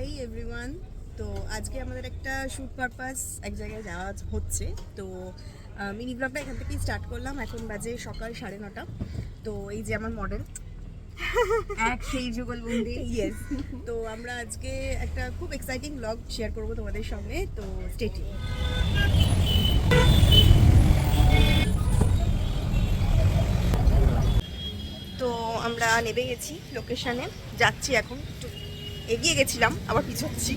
হেই everyone. তো আজকে আমাদের একটা শ্যুট পারপাস এক জায়গায় যাওয়া হচ্ছে। তো মিনি ব্লগটা এখান থেকেই স্টার্ট করলাম। এখন বাজে সকাল 9:30। তো এই যে আমার মডেল এক সেই যুগলবন্দি। ইয়েস। তো আমরা আজকে একটা খুব এক্সাইটিং ব্লগ শেয়ার করবো তোমাদের সঙ্গে। তো স্টে টিউন। তো আমরা নেমে গেছি লোকেশানে, যাচ্ছি এখন। একটু এগিয়ে গেছিলাম, আবার পিছোচ্ছি।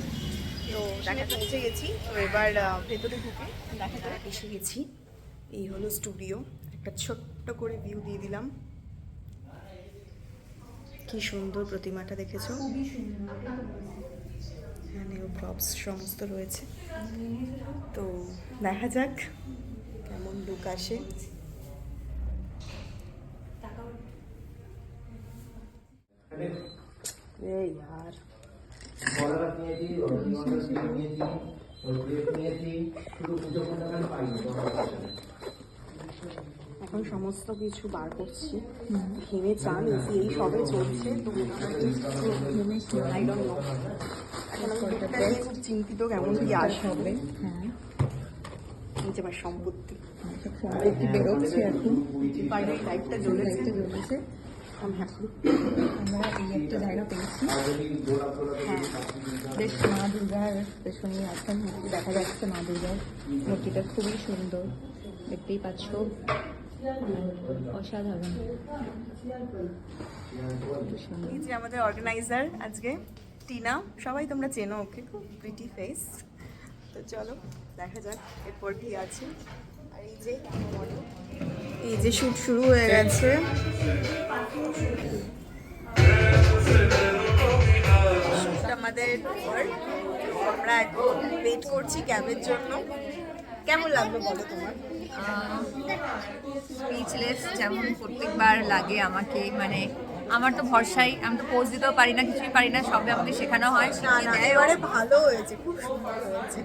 তো দেখা পৌঁছে গেছি। তো এবার ভেতরে ঢুকে দেখা এসে গেছি। এই হলো স্টুডিও। একটা ছোট্ট করে ভিউ দিয়ে দিলাম। কি সুন্দর প্রতিমাটা দেখেছো? এখানেও প্রপস সমস্ত রয়েছে। তো দেখা যাক কেমন লুক আসে। এই यार এখন সমস্ত কিছু বার করছি। ঘেমে চান এসি এই সবে চলছে। তো I don't know। এখন আমি এটা নিয়ে খুব চিন্তিত, কেমন কি আসবে। এই যে আমার সম্পত্তি বেরোচ্ছে এখন, বাইরে লাইটটা জ্বলেছে। আমি হ্যাপি। আমরা এই একটা জায়গা পেয়েছি। হ্যাঁ, বেশ মা দুর্গার পেছনে আসন মূর্তি দেখা যাচ্ছে। মা দুর্গার মূর্তিটা খুবই সুন্দর, দেখতেই পাচ্ছ, অসাধারণ। এই যে আমাদের অর্গানাইজার আজকে টিনা, সবাই তোমরা চেনো ওকে, খুব প্রিটি ফেস। তো চলো দেখা যাক এরপর কি আছে। আর এই যে শুট শুরু হয়ে গেছে। আমাদের পর আমরা এখন ওয়েট করছি ক্যাবের জন্য। কেমন লাগবে বলো তোমার? স্পিচলেস, যেমন প্রত্যেকবার লাগে আমাকে। মানে আমার তো ভরসাই, আমি তো পোজ দিতেও পারি না, কিছুই পারি না, সবে আমাকে শেখানো হয়। না না, এবারে ভালো হয়েছে, খুব সুন্দর হয়েছে।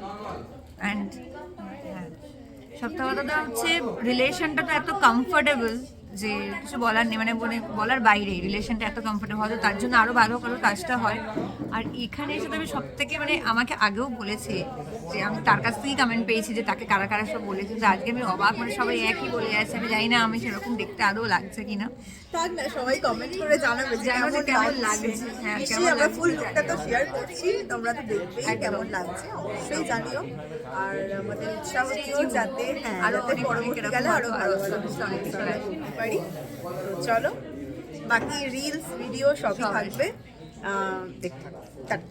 অ্যান্ড সপ্তাহ কথা হচ্ছে রিলেশনটা তো এত কমফোর্টেবল যে কিছু বলার নেই। মানে বলার বাইরে রিলেশনটা এত কমফোর্টেবল, হয়তো তার জন্য আরও ভালো করে কাজটা হয়। আর এখানে এসে তবে সব থেকে মানে আমাকে আগেও বলেছে যে আমি তার কাছ থেকেই কমেন্ট পেয়েছি যে তাকে কারা কারা সব বলেছে। যে আজকে আমি অবাক, মানে সবাই একই বলে যাচ্ছে। আমি জানি না আমি সেরকম দেখতে আদৌ লাগছে কিনা। থাক না, সবাই কমেন্ট করে জানাবে যে কেমন লাগছে। হ্যাঁ, নিশ্চয়ই কেমন আমরা লাগছে ফুল লুকটা তো শেয়ার করছি, তোমরা তো দেখবেই কেমন লাগছে, অবশ্যই জানিও। আর আমাদের উৎসাহ দিও যাতে আরো যাতে পরবর্তীকালে আরো ভালো ভালো করতে পারি। তো চলো, বাকি রিলস ভিডিও সবই থাকবে, দেখতে থাকো।